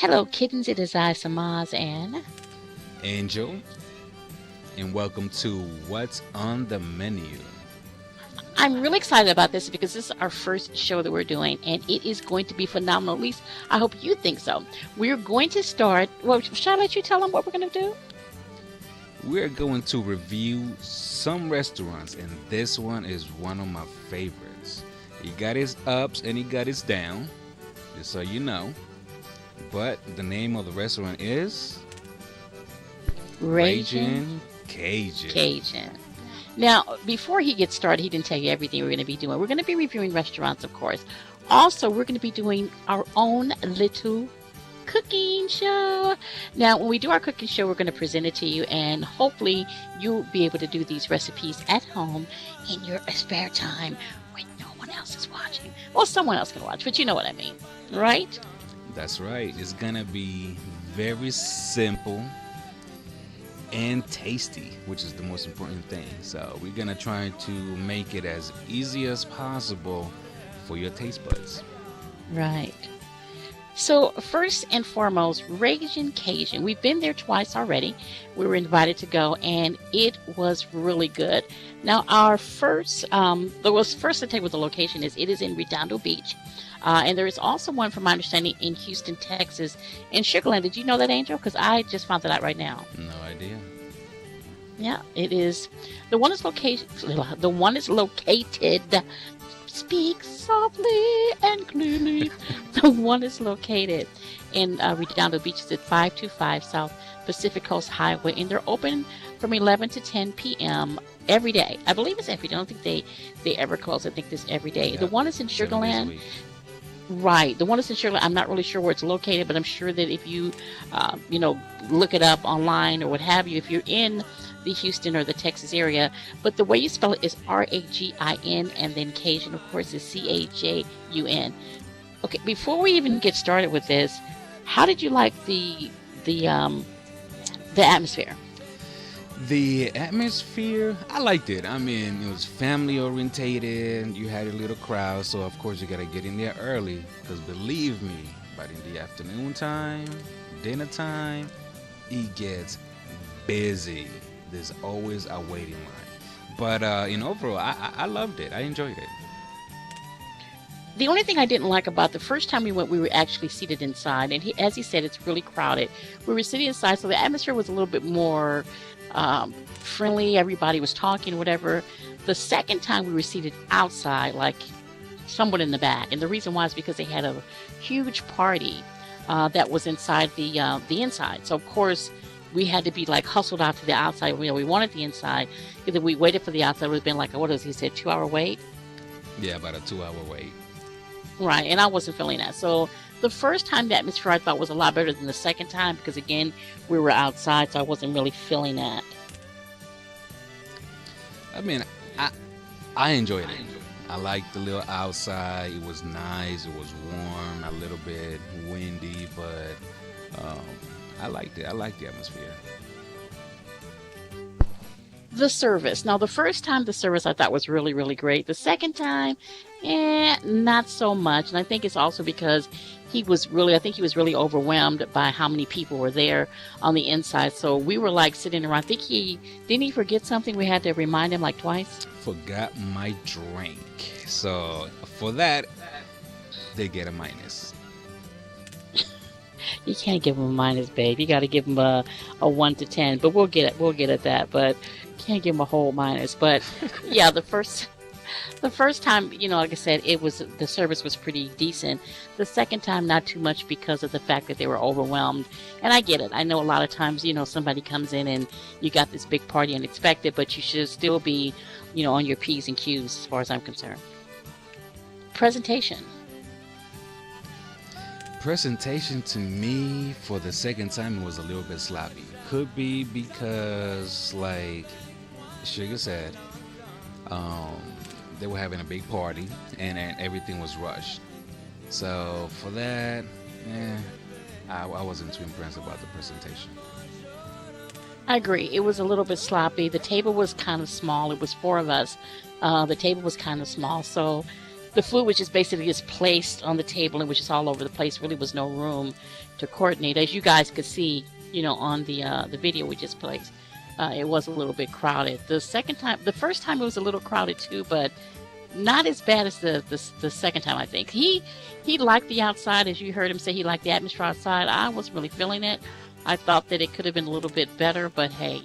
Hello, kittens. It is I, Samaz, and Angel, and welcome to What's on the Menu. I'm really excited about this because this is our first show that we're doing, and it is going to be phenomenal. At least I hope you think so. We're going to start. Well, shall I let you tell them what we're going to do? We're going to review some restaurants, and this one is one of my favorites. He got his ups and he got his down, just so you know. But the name of the restaurant is Ragin Ragin Cajun. Cajun. Now, before he gets started, he didn't tell you everything we're going to be doing. We're going to be reviewing restaurants, of course. Also, we're going to be doing our own little cooking show. Now, when we do our cooking show, we're going to present it to you, and hopefully you'll be able to do these recipes at home in your spare time when no one else is watching. Well, someone else can watch, but you know what I mean, right? That's right. It's gonna be very simple and tasty, which is the most important thing. So we're gonna try to make it as easy as possible for your taste buds. Right. So first and foremost, Ragin Cajun. We've been there twice already. We were invited to go, and it was really good. Now, our first to take with the location is it is in Redondo Beach, and there is also one, from my understanding, in Houston, Texas, in Sugarland. Did you know that, Angel? Because I just found that out right now. No idea. Yeah, it is. The one is located. The one is located. Speak softly and clearly. The one is located in Redondo Beach. It's at 525 South Pacific Coast Highway, and they're open from 11 to 10 p.m. every day. I believe it's every day. I don't think they ever close. I think this every day. The Yep. one is in 7 days a Sugarland. week. Right. The one is in Sugarland. I'm not really sure where it's located, but I'm sure that if you, look it up online or what have you, if you're in the Houston or the Texas area, but the way you spell it is Ragin, and then Cajun, of course, is Cajun. Okay, before we even get started with this, how did you like the atmosphere? The atmosphere, I liked it. I mean, it was family orientated. You had a little crowd, so of course you gotta get in there early. Because believe me, by the afternoon time, dinner time, it gets busy. There's always a waiting line. But in overall, I loved it. I enjoyed it. The only thing I didn't like about the first time we went, we were actually seated inside, and as he said, it's really crowded. We were sitting inside, so the atmosphere was a little bit more friendly. Everybody was talking, whatever. The second time we were seated outside, like somewhat in the back, and the reason why is because they had a huge party that was inside the inside. So of course we had to be like hustled out to the outside. We wanted the inside. Either we waited for the outside, it would have been like what does he say, 2 hour wait? Yeah, about a 2 hour wait. Right, and I wasn't feeling that. So the first time, the atmosphere I thought was a lot better than the second time because again we were outside, so I wasn't really feeling that. I mean, I I enjoyed it. I liked the little outside. It was nice. It was warm, a little bit windy, but I liked it. I liked the atmosphere. The service. Now, the first time the service I thought was really, really great. The second time, not so much. And I think it's also because I think he was really overwhelmed by how many people were there on the inside. So we were like sitting around. Didn't he forget something? We had to remind him like twice. Forgot my drink. So for that, they get a minus. You can't give him a minus, babe. You got to give him a 1 to 10. But we'll get at that. But can't give him a whole minus. But yeah, the first time, like I said, the service was pretty decent. The second time, not too much because of the fact that they were overwhelmed. And I get it. I know a lot of times, somebody comes in and you got this big party unexpected, but you should still be, on your P's and Q's as far as I'm concerned. Presentation. Presentation to me for the second time it was a little bit sloppy. Could be because, like Sugar said, they were having a big party and everything was rushed. So for that, I wasn't too impressed about the presentation. I agree. It was a little bit sloppy. The table was kind of small. It was four of us. The table was kind of small. So the food was just basically just placed on the table and was just all over the place. Really was no room to coordinate. As you guys could see, on the video we just placed, it was a little bit crowded. The first time it was a little crowded too, but not as bad as the second time. I think he liked the outside, as you heard him say. He liked the atmosphere outside. I wasn't really feeling it. I thought that it could have been a little bit better, but hey,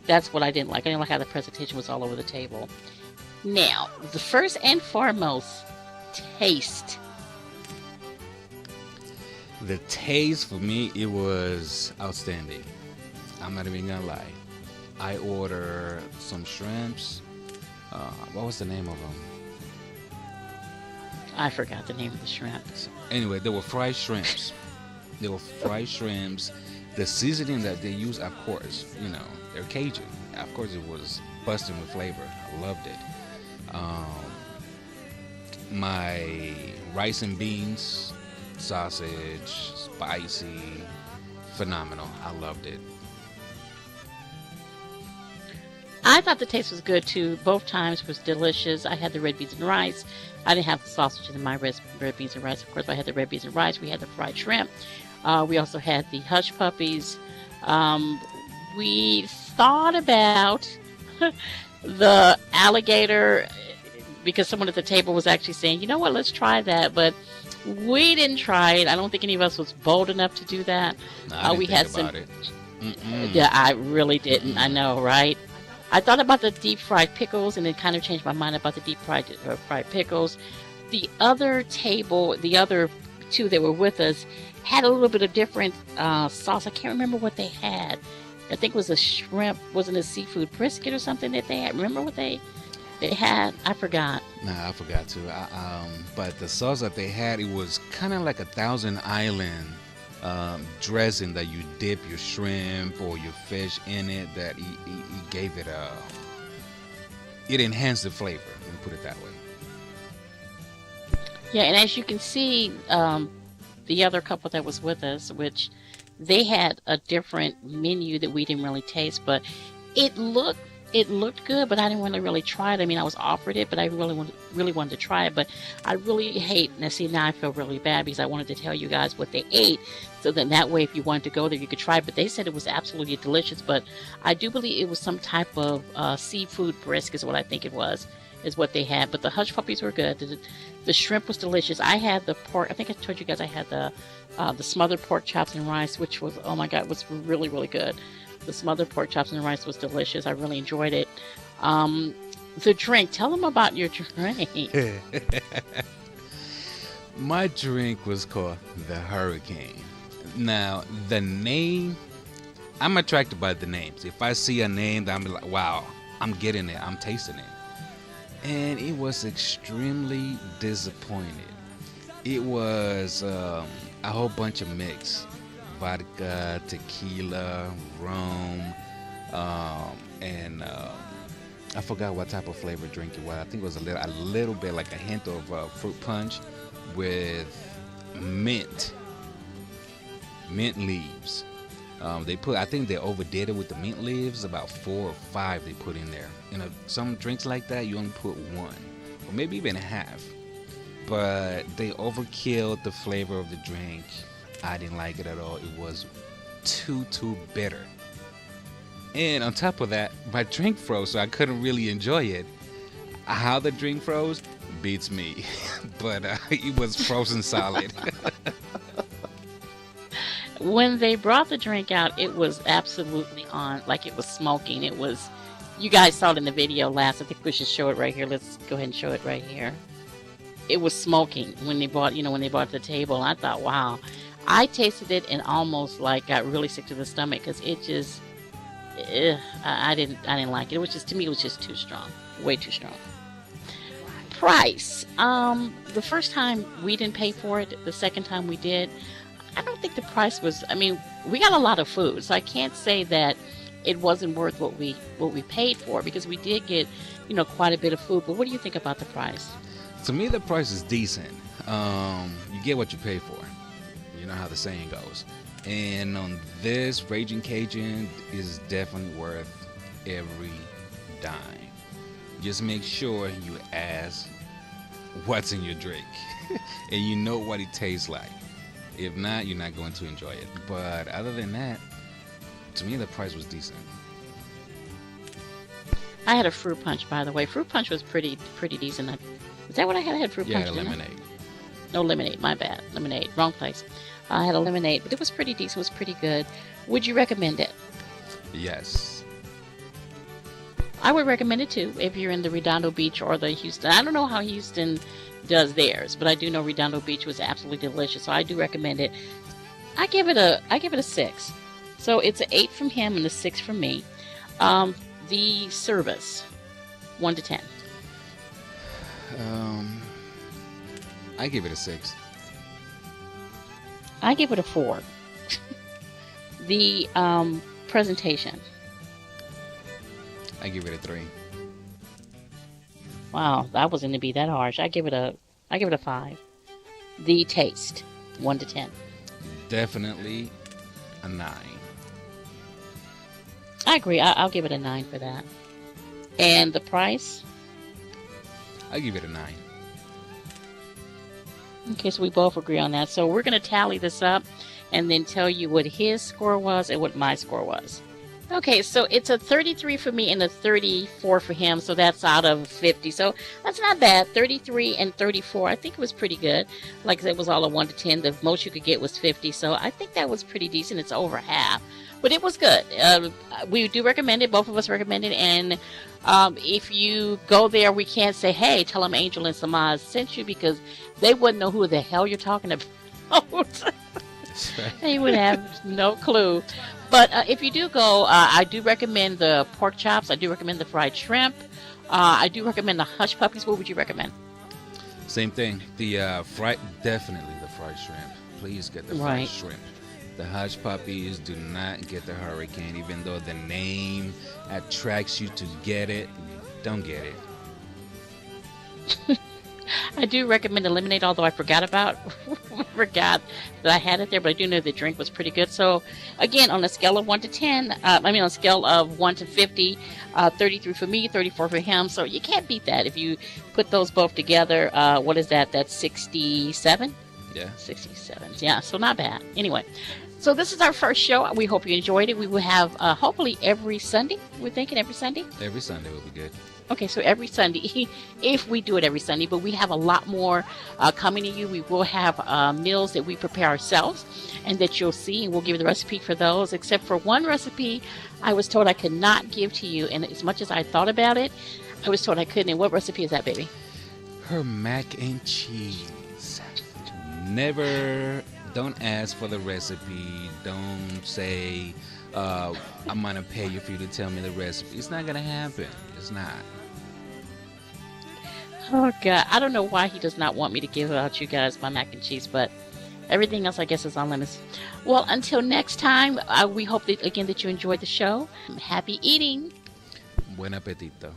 that's what I didn't like. I didn't like how the presentation was all over the table. Now, the first and foremost, taste. The taste for me, it was outstanding. I'm not even gonna lie. I ordered some shrimps. What was the name of them? I forgot the name of the shrimps. Anyway, they were fried shrimps. The seasoning that they use, of course, they're Cajun. Of course, it was busting with flavor. I loved it. My rice and beans, sausage, spicy, phenomenal. I loved it. I thought the taste was good too. Both times was delicious. I had the red beans and rice. I didn't have the sausage in my red beans and rice. Of course, I had the red beans and rice. We had the fried shrimp. We also had the hush puppies. We thought about the alligator because someone at the table was actually saying, you know what, let's try that. But we didn't try it. I don't think any of us was bold enough to do that. No, I didn't we think had about some. it. Mm-mm. Yeah, I really didn't. Mm-mm. I know, right? I thought about the deep fried pickles, and then kind of changed my mind about the deep fried pickles. The other table, the other two that were with us, had a little bit of different sauce. I can't remember what they had. I think it was a shrimp, wasn't a seafood brisket or something that they had. Remember what they had? I forgot. Nah, I forgot to. But the sauce that they had, it was kind of like a Thousand Island dressing that you dip your shrimp or your fish in it. That he gave it it enhanced the flavor. Let me put it that way. Yeah, and as you can see, the other couple that was with us, which they had a different menu that we didn't really taste, but it looked good, but I didn't want to really try it. I mean, I was offered it, but I really wanted to try it. But I really hate. Now I feel really bad because I wanted to tell you guys what they ate, so then that way, if you wanted to go there, you could try it. But they said it was absolutely delicious. But I do believe it was some type of seafood brisket, is what I think it was, is what they had. But the hush puppies were good. The shrimp was delicious. I had the pork. I think I told you guys I had the smothered pork chops and rice, which was, oh my God, was really, really good. The smothered pork chops and rice was delicious. I really enjoyed it. The drink. Tell them about your drink. My drink was called the Hurricane. Now, the name, I'm attracted by the names. If I see a name, I'm like, wow, I'm getting it. I'm tasting it. And it was extremely disappointed. It was a whole bunch of mix. Vodka, tequila, rum, and I forgot what type of flavor drink it was. I think it was a little bit like a hint of fruit punch with mint leaves. I think they overdid it with the mint leaves. About 4 or 5 they put in there. Some drinks like that you only put 1, or maybe even half. But they overkilled the flavor of the drink. I didn't like it at all. It was too bitter. And on top of that, my drink froze, so I couldn't really enjoy it. How the drink froze beats me, but it was frozen solid. When they brought the drink out, it was absolutely on, like it was smoking. It was, you guys saw it in the video last. I think we should show it right here. Let's go ahead and show it right here. It was smoking when they brought, when they brought it to the table. And I thought, wow. I tasted it and almost like got really sick to the stomach because it just, I didn't like it. It was just, to me, it was just too strong, way too strong. Price. The first time we didn't pay for it. The second time we did. I don't think the price was. I mean, we got a lot of food, so I can't say that it wasn't worth what we paid for because we did get, quite a bit of food. But what do you think about the price? To me, the price is decent. You get what you pay for. You know how the saying goes. And on this, Ragin Cajun is definitely worth every dime. Just make sure you ask what's in your drink and you know what it tastes like. If not, you're not going to enjoy it. But other than that, to me, the price was decent. I had a fruit punch, by the way. Fruit punch was pretty decent. Is that what I had? I had fruit Yeah, punch. the lemonade. No, lemonade. My bad. Lemonade. Wrong place. I had a lemonade, but it was pretty decent. It was pretty good. Would you recommend it? Yes. I would recommend it too if you're in the Redondo Beach or the Houston. I don't know how Houston does theirs, but I do know Redondo Beach was absolutely delicious. So I do recommend it. I give it a 6. So it's an 8 from him and a 6 from me. The service, 1 to 10. I give it a 6. I give it a 4. The presentation. I give it a 3. Wow, that wasn't to be that harsh. I give it a 5. The taste, 1 to 10. Definitely a 9. I agree. I'll give it a 9 for that. And the price? I give it a 9. Okay, so we both agree on that. So we're going to tally this up and then tell you what his score was and what my score was. Okay, so it's a 33 for me and a 34 for him, so that's out of 50. So that's not bad. 33 and 34, I think it was pretty good. Like I said, it was all a 1 to 10. The most you could get was 50, so I think that was pretty decent. It's over half, but it was good. We do recommend it. Both of us recommend it, and if you go there, we can't say, hey, tell them Angel and Samaz sent you, because they wouldn't know who the hell you're talking about. They would have no clue. But if you do go, I do recommend the pork chops. I do recommend the fried shrimp. I do recommend the hush puppies. What would you recommend? Same thing. The definitely the fried shrimp. Please get the fried shrimp. The hush puppies, do not get the hurricane, even though the name attracts you to get it. Don't get it. I do recommend the lemonade, although I forgot that I had it there, but I do know the drink was pretty good. So, again, on a scale of 1 to 10, on a scale of 1 to 50, 33 for me, 34 for him. So you can't beat that. If you put those both together, what is that? That's 67? Yeah. 67. Yeah, so not bad. Anyway, so this is our first show. We hope you enjoyed it. We will have, hopefully, every Sunday. We're thinking every Sunday? Every Sunday will be good. Okay, so every Sunday, if we do it every Sunday, but we have a lot more coming to you. We will have meals that we prepare ourselves and that you'll see, and we'll give you the recipe for those, except for one recipe I was told I could not give to you, and as much as I thought about it, I was told I couldn't. And what recipe is that, baby? Her mac and cheese. Don't ask for the recipe. Don't say, I'm going to pay you for you to tell me the recipe. It's not going to happen. It's not. Oh, God. I don't know why he does not want me to give out you guys my mac and cheese, but everything else, I guess, is on limits. Well, until next time, we hope that, again, that you enjoyed the show. Happy eating. Buen apetito.